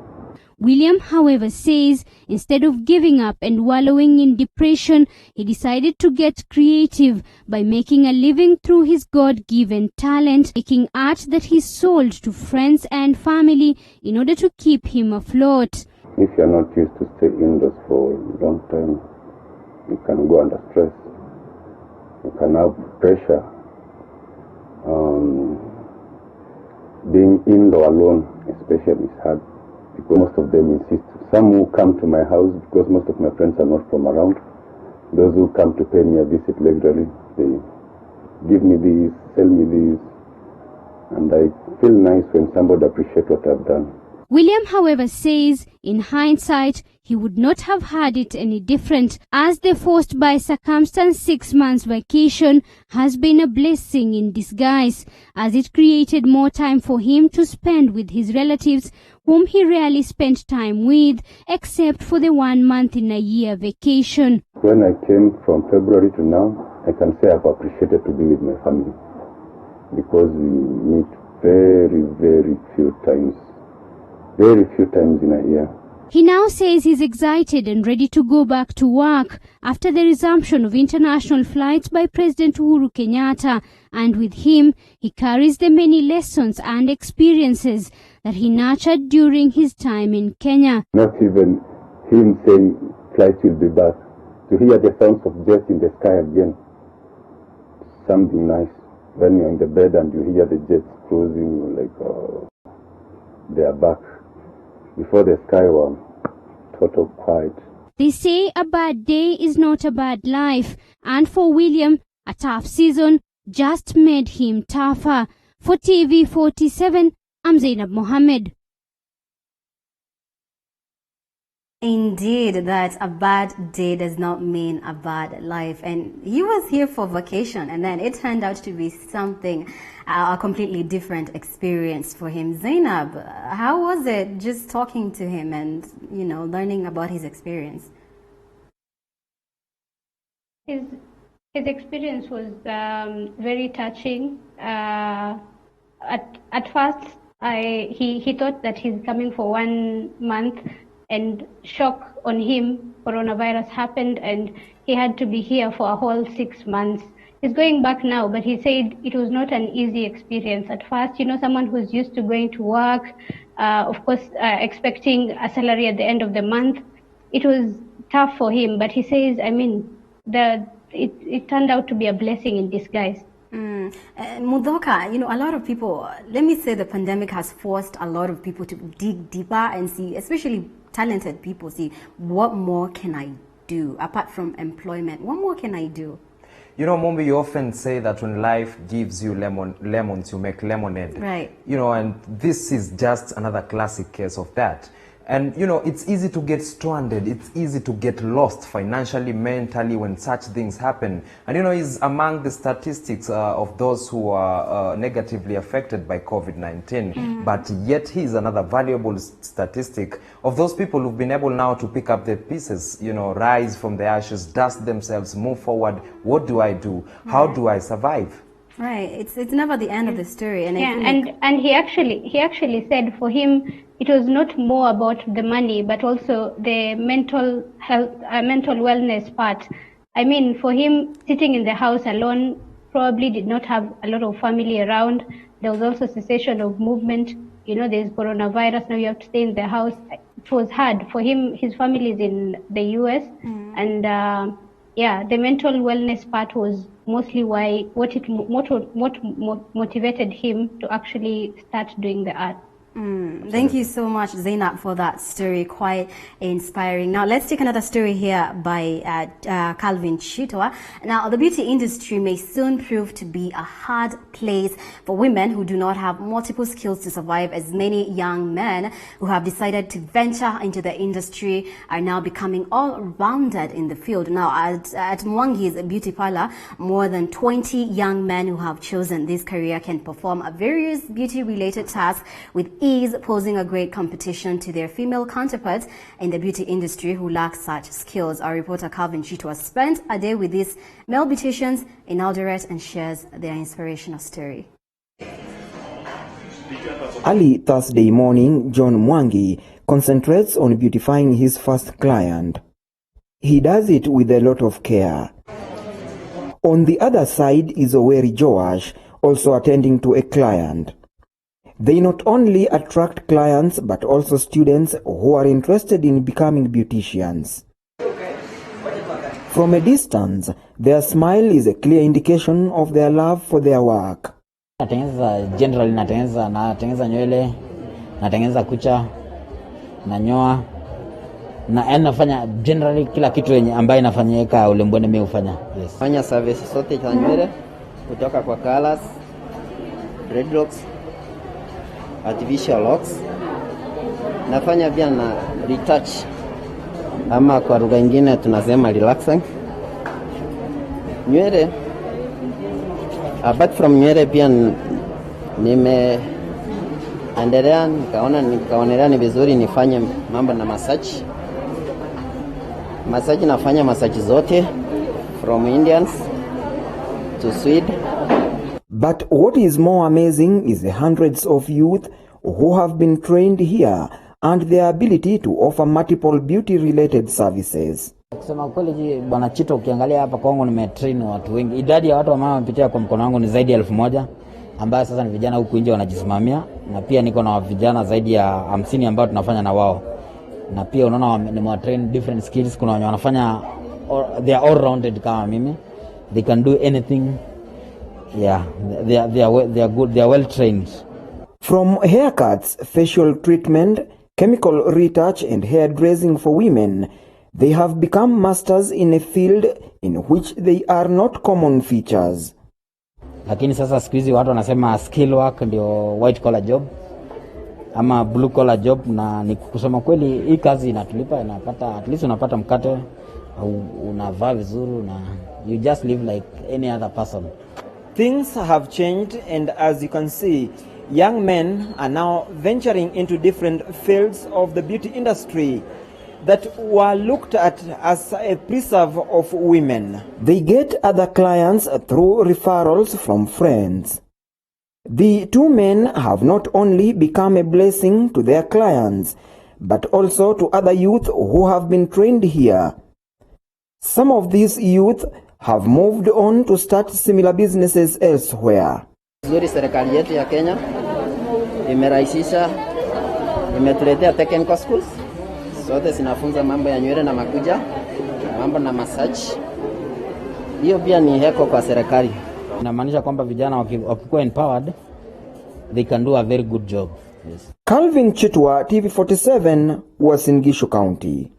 William, however, says instead of giving up and wallowing in depression, he decided to get creative by making a living through his God-given talent, making art that he sold to friends and family in order to keep him afloat. If you're not used to stay indoors for a long time, you can go under stress. You can have pressure. Being indoor alone, especially, is hard. Because most of them insist. Some who come to my house, because most of my friends are not from around, those who come to pay me a visit regularly, they give me this, sell me this, and I feel nice when somebody appreciates what I've done. William, however, says in hindsight, he would not have had it any different, as the forced by circumstance 6 months vacation has been a blessing in disguise, as it created more time for him to spend with his relatives, whom he rarely spent time with, except for the 1 month in a year vacation. When I came from February to now, I can say I've appreciated to be with my family, because we meet very, very few times in a year. He now says he's excited and ready to go back to work after the resumption of international flights by President Uhuru Kenyatta, and with him, he carries the many lessons and experiences that he nurtured during his time in Kenya. Not even him saying flights will be back. To hear the sounds of jets in the sky again, something nice. When you're in the bed and you hear the jets closing, you're like, oh, they are back. Before the sky was total quiet. They say a bad day is not a bad life, and for William, a tough season just made him tougher. For TV47, I'm Zainab Mohammed. Indeed, that a bad day does not mean a bad life. And he was here for vacation, and then it turned out to be something, a completely different experience for him. Zainab, how was it just talking to him and, learning about his experience? His experience was very touching. At first, he thought that he's coming for 1 month, and shock on him, coronavirus happened, and he had to be here for a whole 6 months. He's going back now, but he said it was not an easy experience. At first, someone who's used to going to work, of course, expecting a salary at the end of the month, it was tough for him. But he says, it turned out to be a blessing in disguise. Mudoka, a lot of people, let me say the pandemic has forced a lot of people to dig deeper and see, especially talented people, see what more can I do apart from employment? What more can I do? Mombi, you often say that when life gives you lemons, you make lemonade. Right. And this is just another classic case of that. And, it's easy to get stranded. It's easy to get lost financially, mentally when such things happen. And, he's among the statistics of those who are negatively affected by COVID-19. But yet he's another valuable statistic of those people who've been able now to pick up their pieces, rise from the ashes, dust themselves, move forward. What do I do? How do I survive? Right. It's never the end of the story. And and he actually said for him, it was not more about the money, but also the mental health, mental wellness part. For him, sitting in the house alone, probably did not have a lot of family around. There was also cessation of movement. There's coronavirus, now you have to stay in the house. It was hard for him. His family is in the US, and the mental wellness part was mostly what motivated him to actually start doing the art. Thank you so much, Zainab, for that story. Quite inspiring. Now, let's take another story here by Calvin Chitwa. Now, the beauty industry may soon prove to be a hard place for women who do not have multiple skills to survive, as many young men who have decided to venture into the industry are now becoming all-rounded in the field. Now, at Mwangi's beauty parlor, more than 20 young men who have chosen this career can perform various beauty-related tasks with ease, posing a great competition to their female counterparts in the beauty industry who lack such skills. Our reporter Calvin Chitwa spent a day with these male beauticians in Eldoret and shares their inspirational story. Early Thursday morning, John Mwangi concentrates on beautifying his first client. He does it with a lot of care. On the other side is Oweri Joash, also attending to a client. They not only attract clients but also students who are interested in becoming beauticians. From a distance, their smile is a clear indication of their love for their work. Generally natengeneza nywele, natengeneza kucha, nanyoa, na nafanya generally kila kitu ambaye nafanyika ulemboni mimi hufanya. Yes. Fanya service sote za nywele kutoka kwa colors, dreadlocks, artificial locks. Nafanya pia na retouch, ama kwa lugha nyingine tunasema relaxing. Nywele, apart from nywele pia nimeendelea nikaonelea ni vizuri nifanye mambo na massage. Massage nafanya massage zote from Indians to Sweden. But what is more amazing is the hundreds of youth who have been trained here and their ability to offer multiple beauty-related services. Kusema kweli bwana Chito, ukiangalia hapa kwangu nimetrain watu wengi. Idadi ya watu ambao wamepitia kwa mkono wangu ni zaidi ya 1000 ambao sasa ni vijana huku nje wanajisimamia, na pia niko na vijana zaidi ya 50 ambao tunafanya na wao. Na pia unaona nimewatrain different skills. Kuna wenye wanafanya they are all rounded kama mimi. They can do anything. Yeah, they are good, they are well trained. From haircuts, facial treatment, chemical retouch and hairdressing for women, they have become masters in a field in which they are not common features. Lakini sasa siku hizi watu wanasema skill work ndio white collar job ama blue collar job, na ni kusema kweli hii kazi inatulipa, inapata at least unapata mkate, unavaa vizuri, na you just live like any other person. Things have changed, and as you can see, young men are now venturing into different fields of the beauty industry that were looked at as a preserve of women. They get other clients through referrals from friends. The two men have not only become a blessing to their clients, but also to other youth who have been trained here. Some of these youth have moved on to start similar businesses elsewhere. Nzuri serikali yetu ya Kenya imerahisisha, imetuletea technical schools. Zote zinafunza mambo ya nywele na makucha, mambo na massage. Hiyo pia ni heko kwa serikali. Inamaanisha kwamba vijana wakikuwa empowered, they can do a very good job. Yes. Calvin Chitwa, TV47, Uasin Gishu County.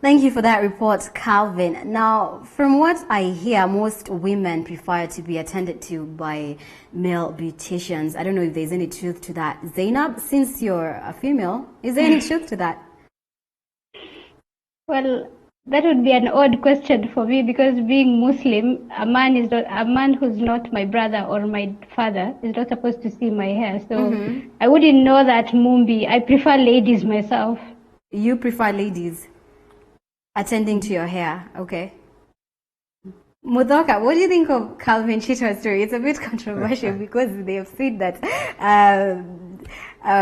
Thank you for that report, Calvin. Now, from what I hear, most women prefer to be attended to by male beauticians. I don't know if there's any truth to that. Zainab, since you're a female, is there any truth to that? Well, that would be an odd question for me, because being Muslim, a man who's not my brother or my father is not supposed to see my hair. So I wouldn't know that, Mumbi. I prefer ladies myself. You prefer ladies attending to your hair, okay. Mudoka, what do you think of Calvin Chitwa's story? It's a bit controversial because they have said that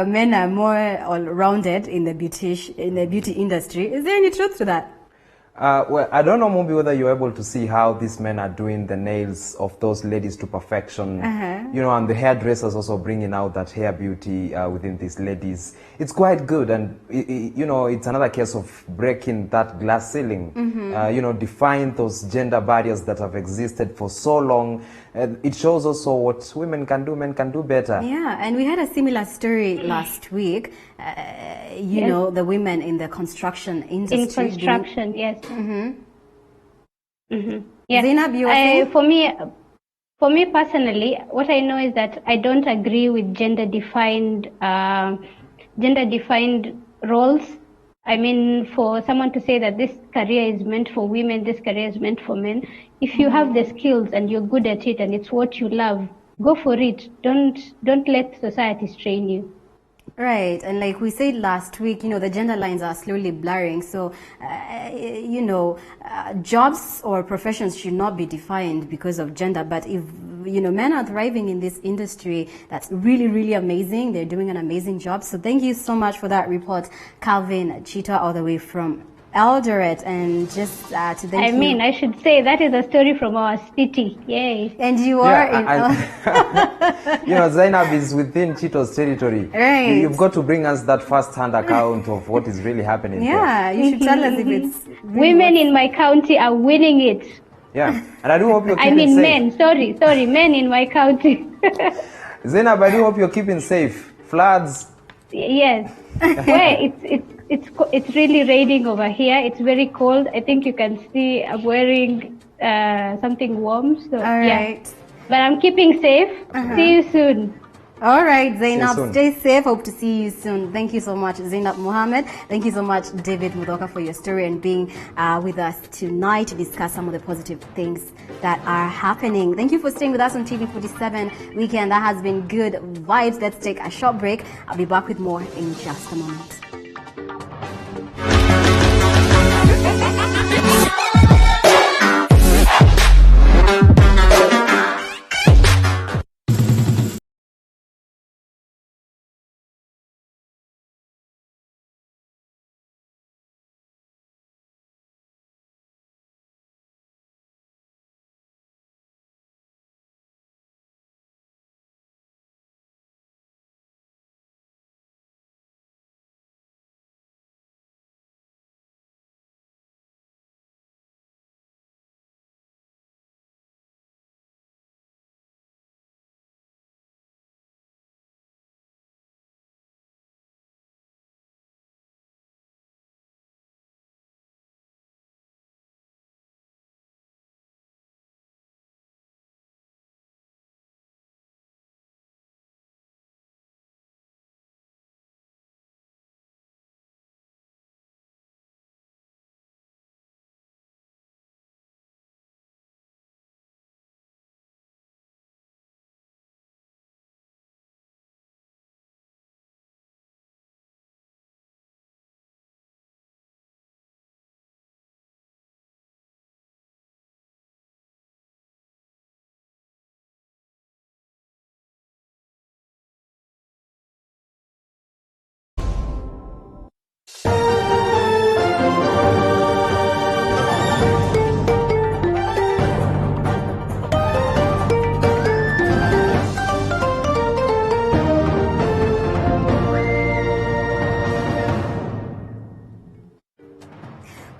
men are more all-rounded in the beauty industry. Is there any truth to that? Well, I don't know, Mumbi, whether you're able to see how these men are doing the nails of those ladies to perfection. You know, and the hairdressers also bringing out that hair beauty within these ladies. It's quite good, and you know, it's another case of breaking that glass ceiling. You know, define those gender barriers that have existed for so long. It shows also what women can do, men can do better. Yeah, and we had a similar story last week. You know, the women in the construction industry. In construction, yes. Yes. Zainab, you are for me personally, what I know is that I don't agree with gender-defined roles. I mean, for someone to say that this career is meant for women, this career is meant for men. If you have the skills and you're good at it and it's what you love, go for it. Don't let society strain you. Right, and like we said last week, you know, the gender lines are slowly blurring. So, you know, jobs or professions should not be defined because of gender. But if, you know, men are thriving in this industry, that's really, really amazing. They're doing an amazing job. So thank you so much for that report, Calvin Cheetah, all the way from Eldoret. And just to thank you. I mean, I should say that is a story from our city. Yay. And you are you know, Zainab is within Chito's territory. Right. You've got to bring us that first-hand account of what is really happening Yeah, you should tell us if it's... Really women in my county are winning it. Yeah, and I do hope you're keeping I mean, safe. men, sorry, men in my county. Zainab, I do hope you're keeping safe. Floods. Yes. Well, it's really raining over here. It's very cold. I think you can see I'm wearing something warm. So, all right. Yeah. But I'm keeping safe. See you soon. All right, Zainab, stay safe. Hope to see you soon. Thank you so much, Zainab Mohammed. Thank you so much, David Mudoka, for your story and being with us tonight to discuss some of the positive things that are happening. Thank you for staying with us on TV47 Weekend. That has been good vibes. Let's take a short break. I'll be back with more in just a moment.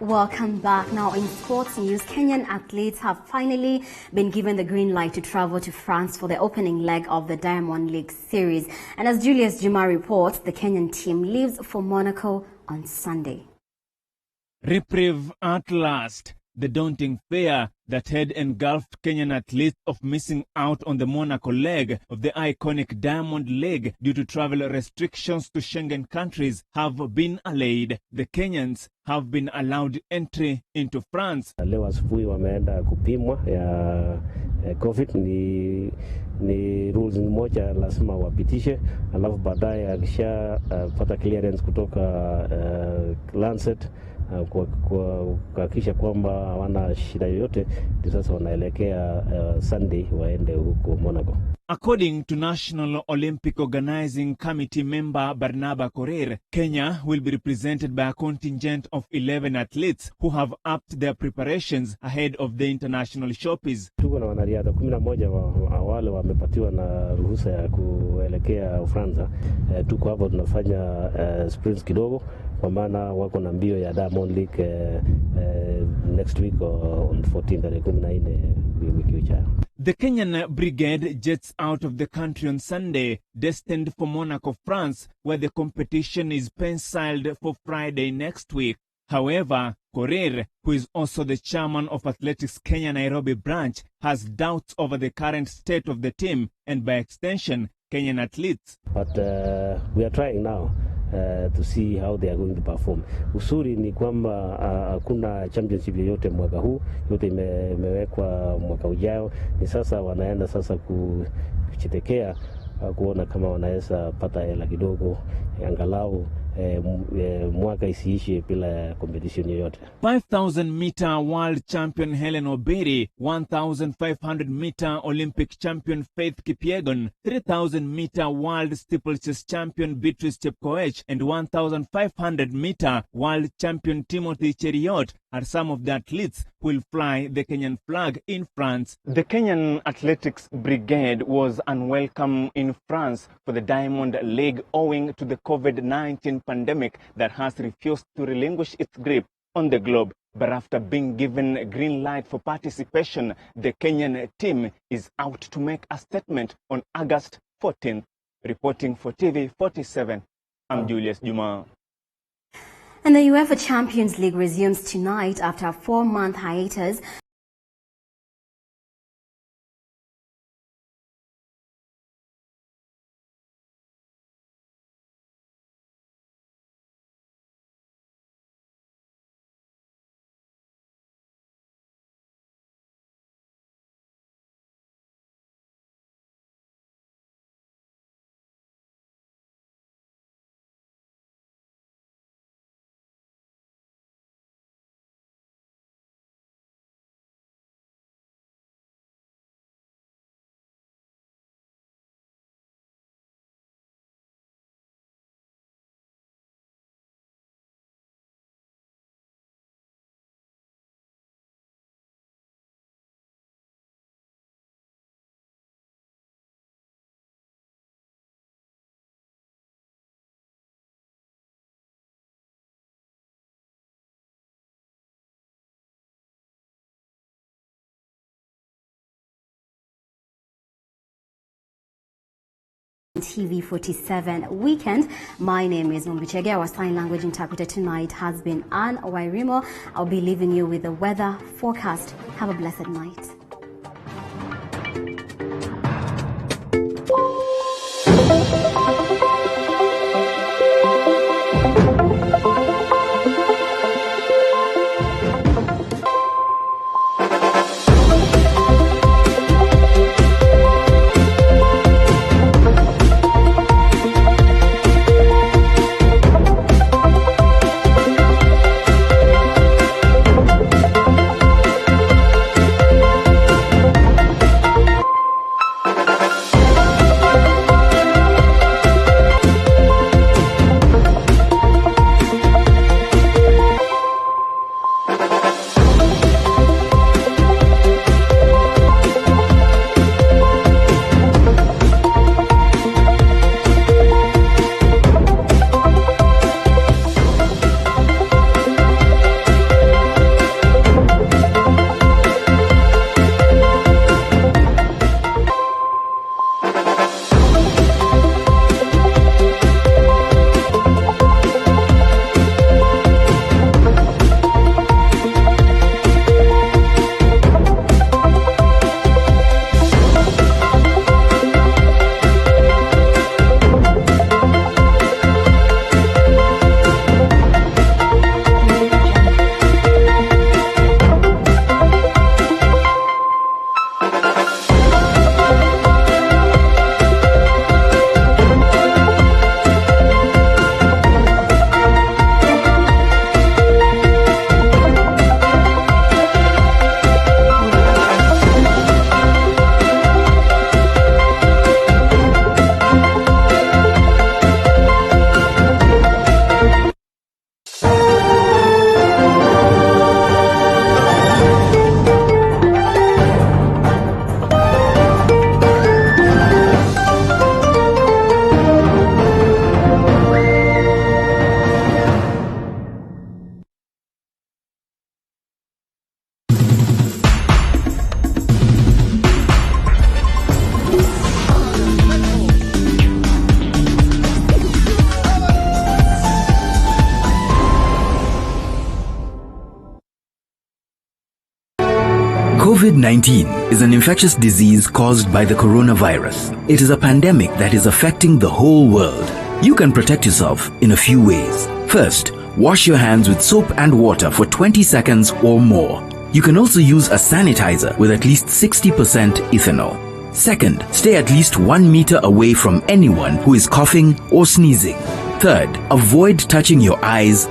Welcome back. Now in sports news, Kenyan athletes have finally been given the green light to travel to France for the opening leg of the Diamond League series. And as Julius Juma reports, the Kenyan team leaves for Monaco on Sunday. Reprieve at last. The daunting fear that had engulfed Kenyan athletes of missing out on the Monaco leg of the iconic Diamond League due to travel restrictions to Schengen countries have been allayed. The Kenyans have been allowed entry into France. Leo asubuhi wameenda kupimwa ya COVID, ni rules moja lazima wapitishe, alafu baadaye akisha pata clearance kutoka Lancet kuhakikisha kwamba hawana shida yoyote, ndio sasa wanaelekea Sunday waende huko Monaco. According to National Olympic Organizing Committee member Barnaba Korir, Kenya will be represented by a contingent of 11 athletes who have upped their preparations ahead of the international showbiz. Tuko na wanariadha 11 wale wamepatiwa na ruhusa ya kuelekea Ufaransa. Tuko hapo tunafanya sprints kidogo, kwa maana wako na mbio ya Diamond League next week on 14 wiki ijayo. The Kenyan brigade jets out of the country on Sunday, destined for Monaco, France, where the competition is penciled for Friday next week. However, Korir, who is also the chairman of Athletics Kenya Nairobi branch, has doubts over the current state of the team and, by extension, Kenyan athletes. But we are trying now to see how they are going to perform. Usuri ni kwamba hakuna championship yoyote mwaka huu, yote imewekwa mwaka ujao. Ni sasa wanaenda sasa kuchitekea kuona kama wanaweza pata hela kidogo, angalau mwaka isiishe bila competition yoyote. 5,000 meter world champion Helen Obiri, 1,500 meter Olympic champion Faith Kipyegon, 3,000 meter world steeplechase champion Beatrice Chepkoech, and 1,500 meter world champion Timothy Cheruiyot are some of the athletes who will fly the Kenyan flag in France. The Kenyan Athletics Brigade was unwelcome in France for the Diamond League owing to the COVID-19 pandemic that has refused to relinquish its grip on the globe. But after being given a green light for participation, the Kenyan team is out to make a statement on August 14th. Reporting for TV47, I'm Julius Juma. And the UEFA Champions League resumes tonight after a 4-month hiatus. TV47 weekend. My name is Mombichege. Our sign language interpreter tonight has been Anne Wairimo. I'll be leaving you with the weather forecast. Have a blessed night. COVID-19 is an infectious disease caused by the coronavirus. It is a pandemic that is affecting the whole world. You can protect yourself in a few ways. First, wash your hands with soap and water for 20 seconds or more. You can also use a sanitizer with at least 60% ethanol. Second, stay at least 1 meter away from anyone who is coughing or sneezing. Third, avoid touching your eyes,